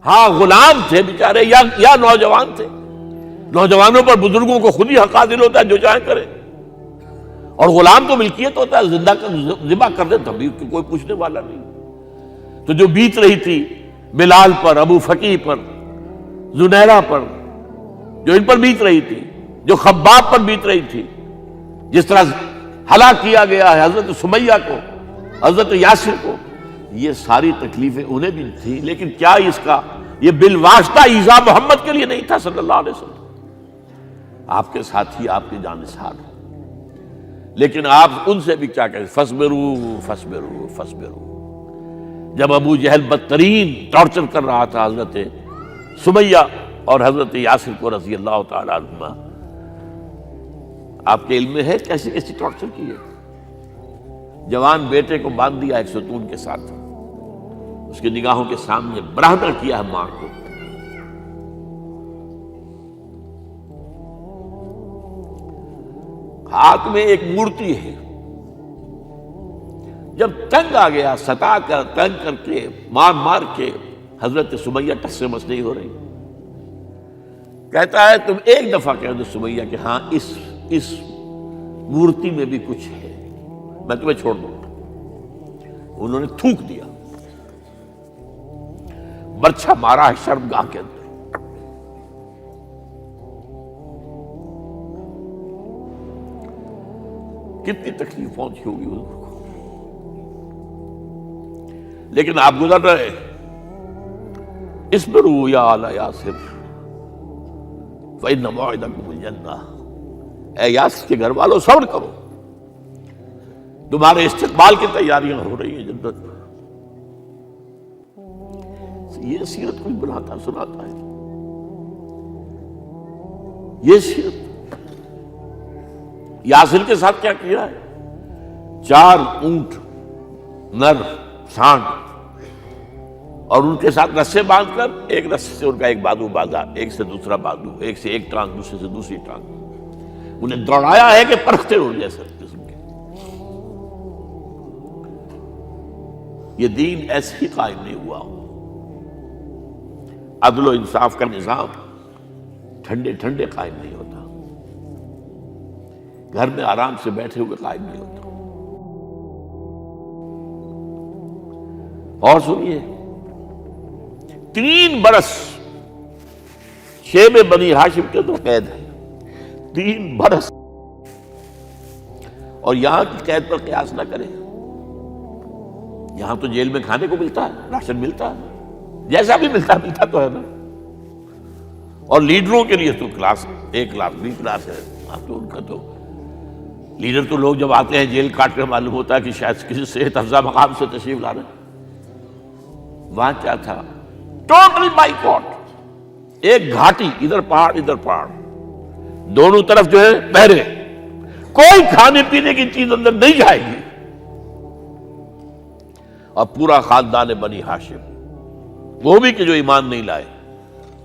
ہاں غلام تھے بیچارے یا نوجوان تھے. نوجوانوں پر بزرگوں کو خود ہی حق حاصل ہوتا ہے، جو چاہے کرے. اور غلام تو ملکیت ہوتا ہے، زندہ ذبح کر دے تبھی کوئی پوچھنے والا نہیں. تو جو بیت رہی تھی بلال پر، ابو فقیہ پر، زنیرہ پر، جو ان پر بیت رہی تھی، جو خباب پر بیت رہی تھی، جس طرح ہلاک کیا گیا ہے حضرت سمیہ کو، حضرت یاسر کو، یہ ساری تکلیفیں انہیں بھی تھیں. لیکن کیا اس کا یہ بالواسطہ ایذا محمد کے لیے نہیں تھا صلی اللہ علیہ وسلم. آپ کے ساتھی آپ کے جانثار ہیں، لیکن آپ ان سے بھی کیا کہیں، فصبروا فصبروا فصبروا. جب ابو جہل بدترین ٹارچر کر رہا تھا حضرت سمیہ اور حضرت یاسر کو رضی اللہ تعالی عنہما، آپ کے علم میں ہے کیسی کیسی ٹارچر کی ہے. جوان بیٹے کو باندھ دیا ایک ستون کے ساتھ، اس کی نگاہوں کے سامنے برہنہ کیا ہے ماں کو. ہاتھ میں ایک مورتی ہے. جب تنگ آ گیا، ستا کر تنگ کر کے مار مار کے حضرت سمیہ ٹس سے مس نہیں ہو رہی. کہتا ہے تم ایک دفعہ کہہ دو سمیہ کہ ہاں اس مورتی میں بھی کچھ ہے، میں تمہیں چھوڑ دوں گا. انہوں نے تھوک دیا، برچھا مارا ہے شرمگاہ کے اندر. کتنی تکلیف پہنچی ہوگی حضور کو. لیکن آپ گزر رہے، اصبروا یا آل یاسر فإن موعدکم الجنہ. اے یاسر کے گھر والوں صبر کرو، تمہارے استقبال کی تیاریاں ہو رہی ہیں جنت میں. یہ سیرت کوئی بناتا سناتا ہے، یہ سیرت. یاسر کے ساتھ کیا کیا ہے؟ 4 اونٹ نر سانڈ، اور ان کے ساتھ رسے باندھ کر ایک رسے سے ان کا ایک بازو باندھا، ایک سے دوسرا بازو، ایک سے ایک ٹانگ دوسرے سے دوسری ٹانگ. انہیں دوڑایا ہے کہ پرکھتے اڑ جیسے قسم کے. یہ دین ایسے ہی قائم نہیں ہوا. عدل و انصاف کا نظام ٹھنڈے ٹھنڈے قائم نہیں ہوتا، گھر میں آرام سے بیٹھے ہوئے قائم نہیں ہوتا. اور سنیے، 3 برس شیب بنی ہاشم کے اندر قید ہے. 3 برس. اور یہاں کی قید پر قیاس نہ کریں. یہاں تو جیل میں کھانے کو ملتا ہے، راشن ملتا ہے، جیسا بھی ملتا تو ہے نا. اور لیڈروں کے لیے تو class A class B class ہے. آپ تو ان کا تو لیڈر تو لوگ جب آتے ہیں جیل کاٹ کر معلوم ہوتا ہے کہ شاید کسی صحت افزا مقام سے تشریف لا رہے ہیں. وہاں کیا تھا؟ Total boycott. ایک گھاٹی، ادھر پہاڑ ادھر پہاڑ، دونوں طرف جو ہے پہرے. کوئی کھانے پینے کی چیز اندر نہیں جائے گی. اور پورا خاندان بنی ہاشم، وہ بھی کہ جو ایمان نہیں لائے،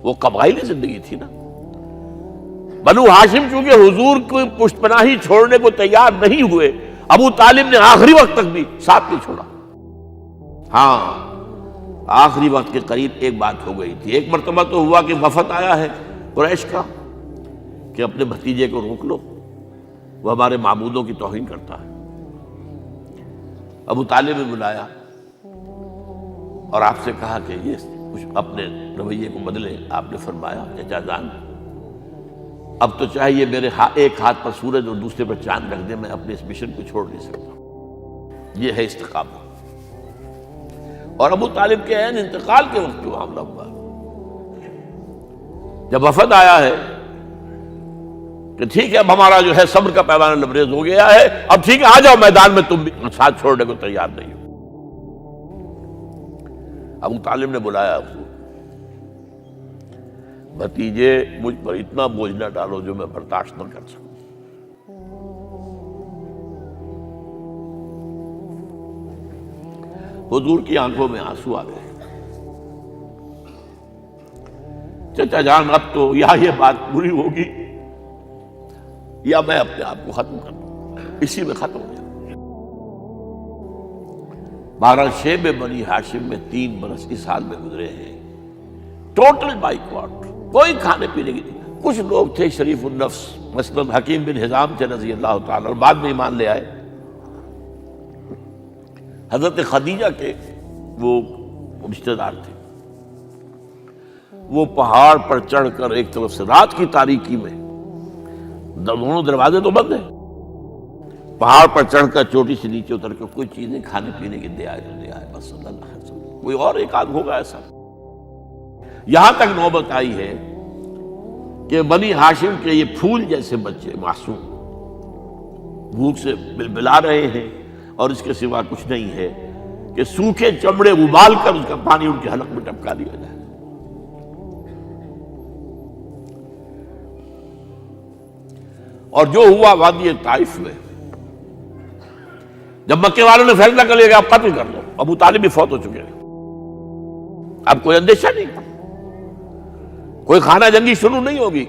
وہ قبائلی زندگی تھی نا. بنو ہاشم چونکہ حضور کو پشت پناہی چھوڑنے کو تیار نہیں ہوئے، ابو طالب نے آخری وقت تک بھی ساتھ نہیں چھوڑا. ہاں آخری وقت کے قریب ایک بات ہو گئی تھی. ایک مرتبہ تو ہوا کہ وفد آیا ہے قریش کا کہ اپنے بھتیجے کو روک لو، وہ ہمارے معبودوں کی توہین کرتا ہے. ابو طالب نے بلایا اور آپ سے کہا کہ یہ کچھ اپنے رویے کو بدلے. آپ نے فرمایا چچا جان، اب تو چاہے یہ میرے ایک ہاتھ پر سورج اور دوسرے پر چاند رکھ دے، میں اپنے اس مشن کو چھوڑ نہیں سکتا. یہ ہے استقامت. اور ابو طالب کے عین انتقال کے وقت جو معاملہ ہوا، جب وفد آیا ہے کہ ٹھیک ہے اب ہمارا جو ہے صبر کا پیمانہ لبریز ہو گیا ہے، اب ٹھیک ہے آ جاؤ میدان میں، تم بھی ساتھ چھوڑنے کو تیار نہیں ہو. ابو طالب نے بلایا، بھتیجے مجھ پر اتنا بوجھ نہ ڈالو جو میں برداشت نہ کر سکوں. حضور کی آنکھوں میں آنسو آ گئے. چچا جان اب تو یا یہ بات پوری ہوگی یا میں اپنے آپ کو ختم کر دوں، اسی میں ختم ہو جائے. بہرحال شیب بنی ہاشم میں 3 برس اس حال میں گزرے ہیں ٹوٹل بائیکاٹ، کوئی کھانے پینے کی نہیں۔ کچھ لوگ تھے شریف النفس، مثلا حکیم بن حزام تھے رضی اللہ تعالیٰ، اور بعد میں ایمان لے آئے۔ حضرت خدیجہ کے وہ رشتہ دار تھے، وہ پہاڑ پر چڑھ کر ایک طرف سے رات کی تاریکی میں، دونوں دروازے تو بند ہیں، پہاڑ پر چڑھ کر چوٹی سے نیچے اتر کر کوئی چیزیں کھانے پینے کی دے آئے تو دے آئے، بس صلی اللہ علیہ وسلم۔ کوئی اور ایک آدھ ہوگا ایسا۔ یہاں تک نوبت آئی ہے کہ بنی ہاشم کے یہ پھول جیسے بچے معصوم بھوک سے بلبلا رہے ہیں، اور اس کے سوا کچھ نہیں ہے کہ سوکھے چمڑے ابال کر اس کا پانی ان کے حلق میں ٹپکا دیا جائے۔ اور جو ہوا وادی طائف میں، جب مکے والوں نے فیصلہ کر لیا کہ آپ قتل کر لو، ابو طالب بھی فوت ہو چکے ہیں، اب کوئی اندیشہ نہیں، کوئی خانہ جنگی شروع نہیں ہوگی،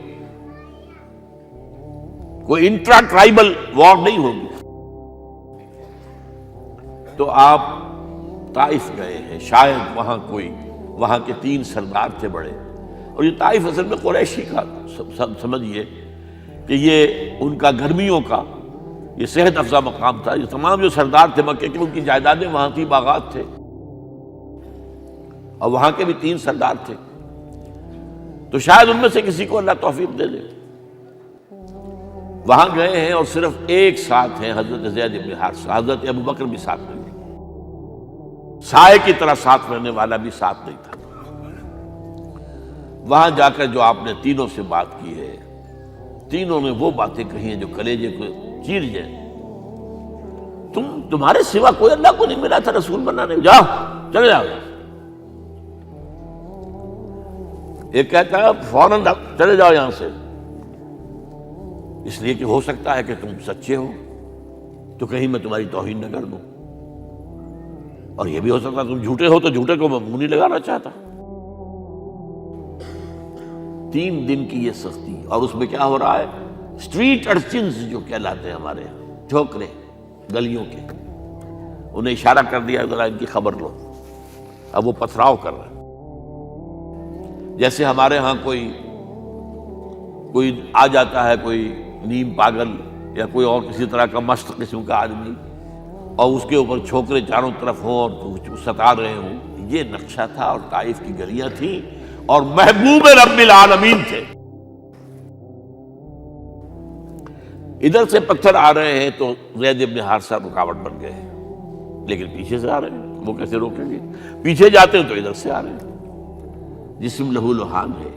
کوئی انٹرا ٹرائبل وار نہیں ہوگی، تو آپ طائف گئے ہیں۔ شاید وہاں کے 3 سردار تھے بڑے، اور یہ طائف اصل میں قریشی کا سمجھیے کہ یہ ان کا گرمیوں کا یہ صحت افزا مقام تھا۔ یہ تمام جو سردار تھے مکے کے، ان کی جائیدادیں وہاں تھی، باغات تھے، اور وہاں کے بھی 3 سردار تھے، تو شاید ان میں سے کسی کو اللہ توفیق دے دے۔ وہاں گئے ہیں اور صرف ایک ساتھ ہیں، حضرت زید بن حارثہ، حضرت ابو بکر بھی ساتھ نہیں، سائے کی طرح ساتھ رہنے والا بھی ساتھ نہیں تھا۔ وہاں جا کر جو آپ نے تینوں سے بات کی ہے، تینوں نے وہ باتیں کہی ہیں جو کلیجے کو چیر جائیں۔ تمہارے سوا کوئی اللہ کو نہیں ملا تھا رسول بنانے، جاؤ چلے جاؤ۔ ایک کہتا ہے فوراً چلے جاؤ یہاں سے، اس لیے کہ ہو سکتا ہے کہ تم سچے ہو تو کہیں میں تمہاری توہین نہ کر دوں، اور یہ بھی ہو سکتا ہے تم جھوٹے ہو تو جھوٹے کو میں منہ نہیں لگانا چاہتا۔ 3 دن کی یہ سختی، اور اس میں کیا ہو رہا ہے، اسٹریٹ ارچنز جو کہلاتے ہیں ہمارے یہاں، ٹھوکرے گلیوں کے، انہیں اشارہ کر دیا ذرا ان کی خبر لو، اب وہ پتھراؤ کر رہے ہیں۔ جیسے ہمارے ہاں کوئی آ جاتا ہے، کوئی نیم پاگل یا کوئی اور کسی طرح کا مست قسم کا آدمی، اور اس کے اوپر چھوکرے چاروں طرف ہوں اور ستا رہے ہوں، یہ نقشہ تھا، اور طائف کی گلیاں تھیں، اور محبوب رب العالمین تھے۔ ادھر سے پتھر آ رہے ہیں تو زید بن حارثہ رکاوٹ بن گئے ہیں، لیکن پیچھے سے آ رہے ہیں، وہ کیسے روکیں گے؟ پیچھے جاتے ہیں تو ادھر سے آ رہے ہیں۔ جسم لہو لہان ہے،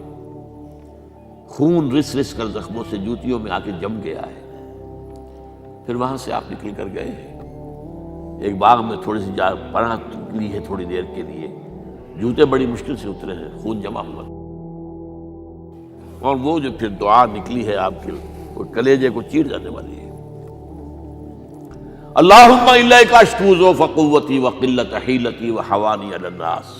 خون رس رس کر زخموں سے جوتیوں میں آ کے جم گیا ہے۔ پھر وہاں سے آپ نکل کر گئے ہیں، ایک باغ میں تھوڑی سی پناہ لی ہے تھوڑی دیر کے لیے، جوتے بڑی مشکل سے اترے ہیں، خون جمع ہوا، اور وہ جو پھر دعا نکلی ہے آپ کے، وہ کلیجے کو چیر جانے والی ہے۔ اللہم الیک اشکو ضعف قوتی وقلت حیلتی وحوانی علی الناس،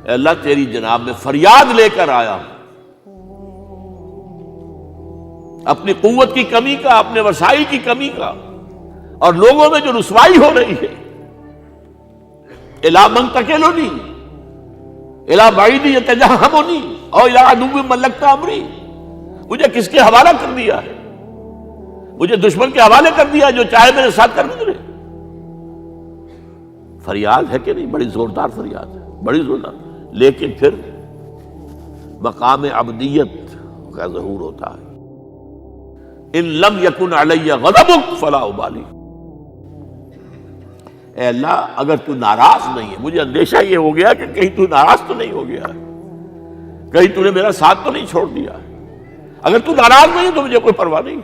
اے اللہ تیری جناب میں فریاد لے کر آیا ہوں، اپنی قوت کی کمی کا، اپنے وسائل کی کمی کا، اور لوگوں میں جو رسوائی ہو رہی ہے، الی من تکلنی الی بعید یتجہمنی او الی عدو ملکت امری، مجھے کس کے حوالہ کر دیا ہے، مجھے دشمن کے حوالے کر دیا جو چاہے میرے ساتھ کر گزرے۔ فریاد ہے کہ نہیں؟ بڑی زوردار فریاد ہے، بڑی زوردار، لیکن پھر مقام عبدیت کا ظہور ہوتا ہے۔ ان لم یکن علی غضبک فلا ابالی، اے اللہ اگر تو ناراض نہیں ہے، مجھے اندیشہ یہ ہو گیا کہ کہیں تو ناراض تو نہیں ہو گیا ہے، کہیں تو نے میرا ساتھ تو نہیں چھوڑ دیا ہے، اگر تو ناراض نہیں ہے تو مجھے کوئی پرواہ نہیں،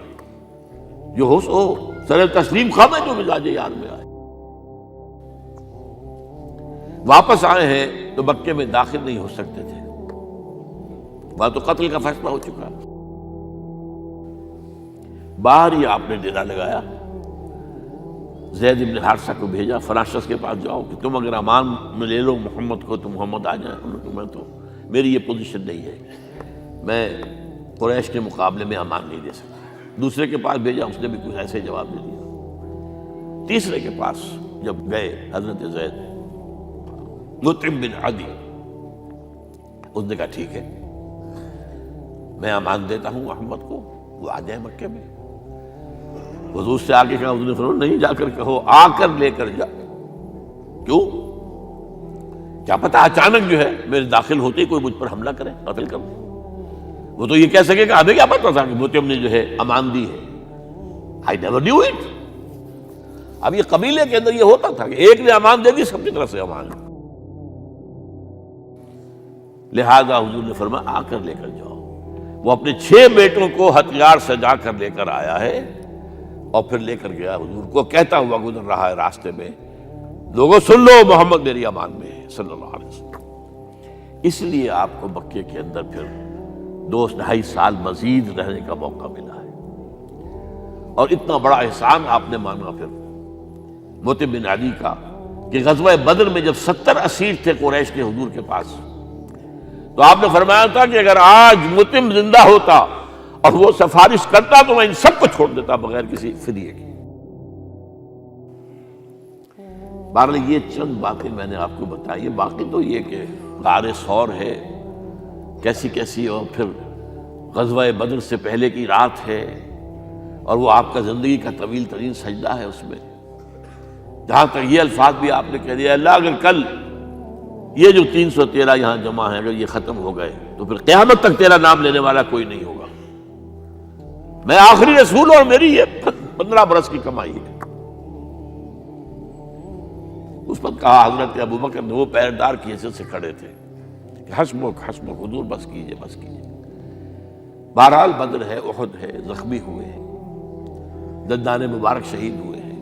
جو ہو سو سر تسلیم خم ہے جو مزاج یار میں آئے۔ واپس آئے ہیں تو مکے میں داخل نہیں ہو سکتے تھے، وہاں تو قتل کا فیصلہ ہو چکا، باہر ہی آپ نے ڈیرا لگایا، زید بن حارثہ کو بھیجا، فلاں شخص کے پاس جاؤ کہ تم اگر امان میں لے لو محمد کو تو محمد آ جائیں، میں تو میری یہ پوزیشن نہیں ہے، میں قریش کے مقابلے میں امان نہیں دے سکتا۔ دوسرے کے پاس بھیجا، اس نے بھی کچھ ایسے جواب دے دیا۔ تیسرے کے پاس جب گئے حضرت زید، مطعم بن عدی، اس نے کہا ٹھیک ہے، میں امان دیتا ہوں محمد کو، وہ آ جائے مکے میں۔ حضور سے آگے کہا، حضور نے فرمایا نہیں جا کر کہو، آ کر لے کر جا۔ کیوں؟ کیا پتا اچانک جو ہے میرے داخل ہوتے ہی کوئی مجھ پر حملہ کرے، قتل کر دے۔ وہ تو یہ کہہ سکے کہ ہمیں کیا پتا تھا کہ موتیم نے جو ہے امان دی ہے، I never knew it۔ اب یہ قبیلے کے اندر یہ ہوتا تھا کہ ایک نے امان دے دی، سب کی طرف سے امان۔ لہذا حضور نے فرمایا آ کر لے کر جاؤ۔ وہ اپنے 6 بیٹوں کو ہتھیار سجا کر لے کر آیا ہے اور پھر لے کر گیا حضور کو، کہتا ہوا گزر رہا ہے راستے میں، لوگوں سن لو محمد میری امان میں ہے صلی اللہ علیہ وسلم۔ اس لیے آپ کو مکے کے اندر پھر 2.5 سال مزید رہنے کا موقع ملا ہے، اور اتنا بڑا احسان آپ نے مانا پھر موتیم بن عدی کا کہ غزوہ بدر میں جب 70 اسیر تھے قریش کے حضور کے پاس، تو آپ نے فرمایا تھا کہ اگر آج موتیم زندہ ہوتا اور وہ سفارش کرتا تو میں ان سب کو چھوڑ دیتا بغیر کسی فدیے کے۔ بہرحال یہ چند باتیں میں نے آپ کو بتائی، باقی تو یہ کہ غار ثور ہے کیسی کیسی، اور پھر غزوہ بدر سے پہلے کی رات ہے، اور وہ آپ کا زندگی کا طویل ترین سجدہ ہے اس میں، جہاں تک یہ الفاظ بھی آپ نے کہہ دیا، اللہ اگر کل یہ جو 313 یہاں جمع ہیں اگر یہ ختم ہو گئے تو پھر قیامت تک تیرا نام لینے والا کوئی نہیں ہوگا، میں آخری رسول اور میری یہ 15 برس کی کمائی ہے۔ اس پر کہا حضرت ابوبکر نے، وہ پہرےدار کی حیثیت سے کھڑے تھے، کہ حسبک حسبک حضور بس کیجئے بس کیجئے۔ بہرحال بدر ہے، احد ہے، زخمی ہوئے ہیں، دندان مبارک شہید ہوئے ہیں،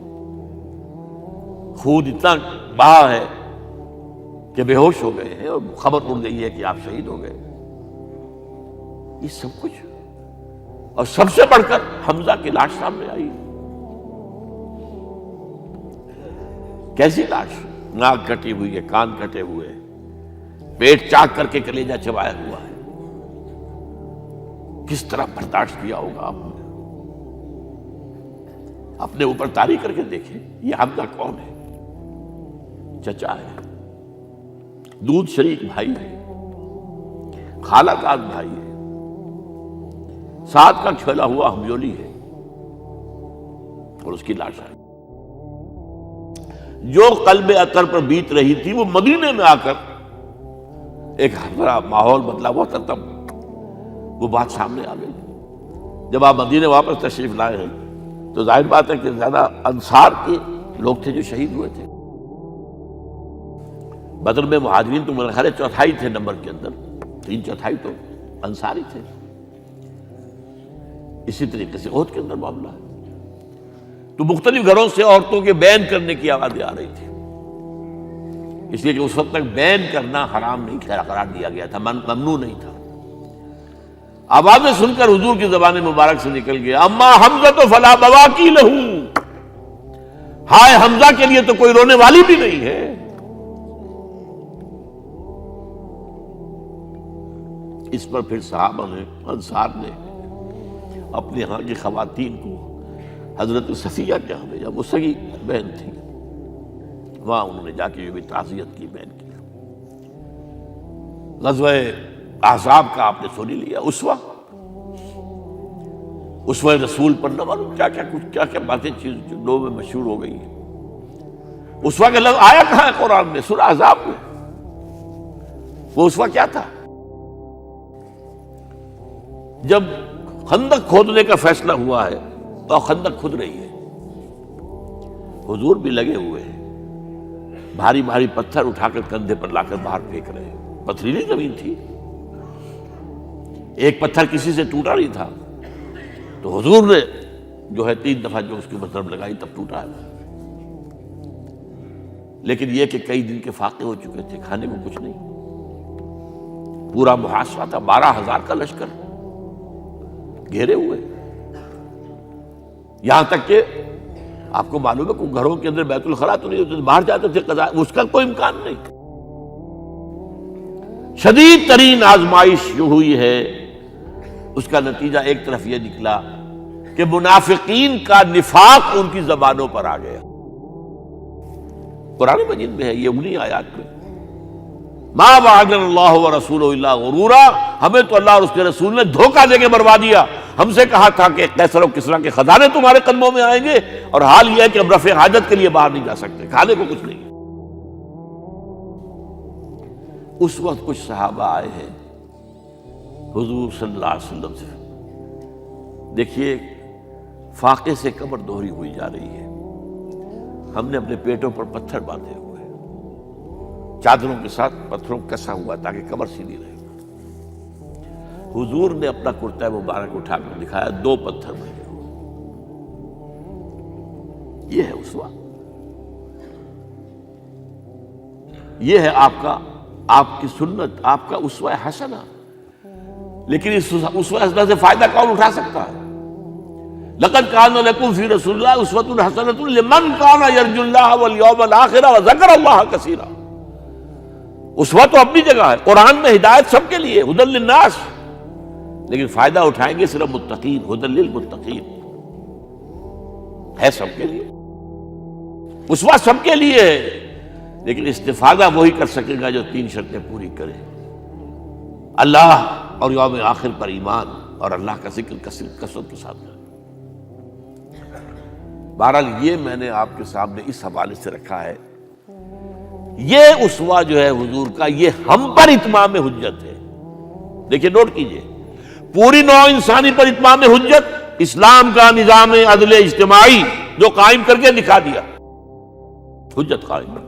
خون اتنا بہا ہے کہ بے ہوش ہو گئے ہیں، اور خبر اڑ گئی ہے کہ آپ شہید ہو گئے۔ یہ سب کچھ، اور سب سے بڑھ کر حمزہ کی لاش سامنے آئی۔ کیسی لاش؟ ناک کٹی ہوئی ہے، کان کٹے ہوئے ہیں، پیٹ چاک کر کے کلیجہ چبایا ہوا ہے۔ کس طرح برداشت کیا ہوگا آپ نے؟ اپنے اوپر تاری کر کے دیکھیں، یہ حمزہ کون ہے؟ چچا ہے، دودھ شریک بھائی ہے، خالہ داد بھائی ہے، ساتھ کا کھیلا ہوا ہمجولی ہے، اور اس کی لاش ہے۔ جو قلب اطہر پر بیت رہی تھی وہ مدینے میں آ کر ایک بڑا ماحول بدلا ہوا تھا، تب وہ بات سامنے آ گئی۔ جب آپ مدینے واپس تشریف لائے ہیں تو ظاہر بات ہے کہ زیادہ انصار کے لوگ تھے جو شہید ہوئے تھے۔ بدر میں مہاجرین تو میرے خیال ہے 1/4 تھے نمبر کے اندر، 3/4 تو انصاری تھے۔ اسی طریقے سے احد کے اندر معاملہ ہے، تو مختلف گھروں سے عورتوں کے بین کرنے کی آوازیں آ رہی تھی، اس لیے کہ اس وقت تک بین کرنا حرام نہیں قرار دیا گیا تھا، ممنوع نہیں تھا۔ آوازیں سن کر حضور کی زبان مبارک سے نکل گیا، اما حمزہ تو فلا بواکی لہو، ہائے حمزہ کے لیے تو کوئی رونے والی بھی نہیں ہے۔ اس پر پھر صحابہ نے، انصار نے اپنے ہاں کی خواتین کو حضرت صفیہ کے ہاں بھیجا، وہ سگی بہن تھی، وہاں انہوں نے جا کے یہ بھی تعزیت کی بہن کی۔ غزوہ احزاب کا آپ نے سنی لیا، اسوہ رسول پر نہ معلوم کیا کیا باتیں چیز لوگوں میں مشہور ہو گئی ہیں۔ اسوہ کا لفظ آیا کہاں ہے قرآن میں؟ سورہ احزاب میں۔ وہ اسوہ کیا تھا؟ جب خندق کھودنے کا فیصلہ ہوا ہے تو خندق کھود رہی ہے، حضور بھی لگے ہوئے ہیں، بھاری بھاری پتھر اٹھا کر کندھے پر لا کر باہر پھینک رہے ہیں، پتھریلی زمین تھی، ایک پتھر کسی سے ٹوٹا نہیں تھا، تو حضور نے جو ہے 3 دفعہ جو اس کے اوپر ضرب لگائی تب ٹوٹا ہے۔ لیکن یہ کہ کئی دن کے فاقے ہو چکے تھے، کھانے کو کچھ نہیں، پورا محاصرہ تھا، 12,000 کا لشکر گھیرے ہوئے، یہاں تک کہ آپ کو معلوم ہے کہ گھروں کے اندر بیت الخلا تو نہیں ہوتے، باہر جاتے تھے قضاء، اس کا کوئی امکان نہیں۔ شدید ترین آزمائش جو ہوئی ہے اس کا نتیجہ ایک طرف یہ نکلا کہ منافقین کا نفاق ان کی زبانوں پر آ گیا۔ قرآن مجید میں ہے یہ، انہی آیات میں ما وعدنا اللہ ورسولہ الا غرورا، ہمیں تو اللہ اور اس کے رسول نے دھوکہ دے کے مروا دیا۔ ہم سے کہا تھا کہ قیصر و کسریٰ کے خزانے تمہارے قدموں میں آئیں گے، اور حال یہ ہے کہ اب رفع حاجت کے لیے باہر نہیں جا سکتے، کھانے کو کچھ نہیں۔ اس وقت کچھ صحابہ آئے ہیں حضور صلی اللہ علیہ وسلم سے، دیکھیے فاقے سے کمر دوہری ہوئی جا رہی ہے، ہم نے اپنے پیٹوں پر پتھر باندھے ہوئے، چادروں کے ساتھ پتھروں کسا ہوا تاکہ کمر سیدھی رہے۔ حضور نے اپنا کرتا مبارک اٹھا کر دکھایا، 2 پتھر بنے ہوئے۔ یہ ہے اسوہ، یہ ہے آپ کی سنت، آپ کا اسوہ حسنہ۔ لیکن اس اسوہ حسنہ سے فائدہ کون اٹھا سکتا ہے؟ لقد کان لکم فی رسول اللہ اسوۃ حسنۃ لمن کان یرجو اللہ والیوم الآخر وذکر اللہ کثیرا۔ اسوہ تو اپنی جگہ ہے، قرآن میں ہدایت سب کے لیے، ھدی للناس، لیکن فائدہ اٹھائیں گے صرف متقین، ھدی للمتقین ہے سب کے لیے، اسوہ سب کے لیے ہے، لیکن استفادہ وہی کر سکے گا جو 3 شرطیں پوری کرے: اللہ اور یوم آخر پر ایمان، اور اللہ کا ذکر کثرت کے ساتھ کرے۔ بہرحال یہ میں نے آپ کے سامنے اس حوالے سے رکھا ہے، یہ اسوہ جو ہے حضور کا، یہ ہم پر اتمام حجت ہے۔ دیکھیے نوٹ کیجئے، پوری نوع انسانی پر اتمام حجت، اسلام کا نظام عدل اجتماعی جو قائم کر کے دکھا دیا، حجت قائم ہے۔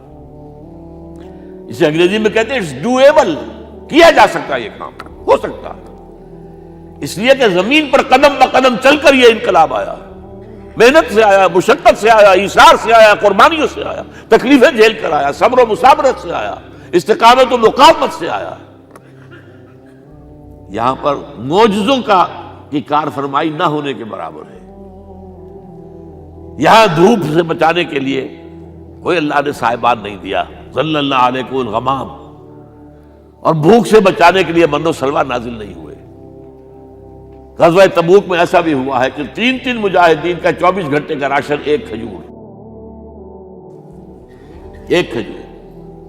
اسے انگریزی میں کہتے ہیں اٹس ڈویبل، کیا جا سکتا ہے، یہ کام ہو سکتا ہے، اس لیے کہ زمین پر قدم بہ قدم چل کر یہ انقلاب آیا، محنت سے آیا، مشقت سے آیا، ایثار سے آیا، قربانیوں سے آیا، تکلیفیں جھیل کر آیا، صبر و مصابرت سے آیا، استقامت و مقاومت سے آیا۔ یہاں پر معجزوں کی کار فرمائی نہ ہونے کے برابر ہے۔ یہاں دھوپ سے بچانے کے لیے کوئی اللہ نے صاحبان نہیں دیا، ظل اللہ علیکم الغمام، اور بھوک سے بچانے کے لیے من و سلوہ نازل نہیں ہوئے۔ غزوہ تبوک میں ایسا بھی ہوا ہے کہ 3 مجاہدین کا 24 گھنٹے کا راشن ایک کھجور،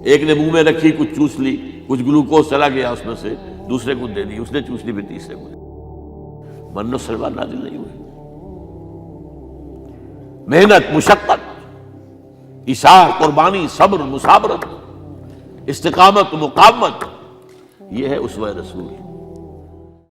ایک نے منہ میں رکھی، کچھ چوس لی، کچھ گلوکوز چلا گیا اس میں سے، دوسرے کو دے دی، اس نے چوس لی، پھر تیسرے کو۔ من و سلوہ نازل نہیں ہوئے۔ محنت، مشقت، ایثار، قربانی، صبر، مصابرت، استقامت، مقاومت، یہ ہے اسوہ رسول۔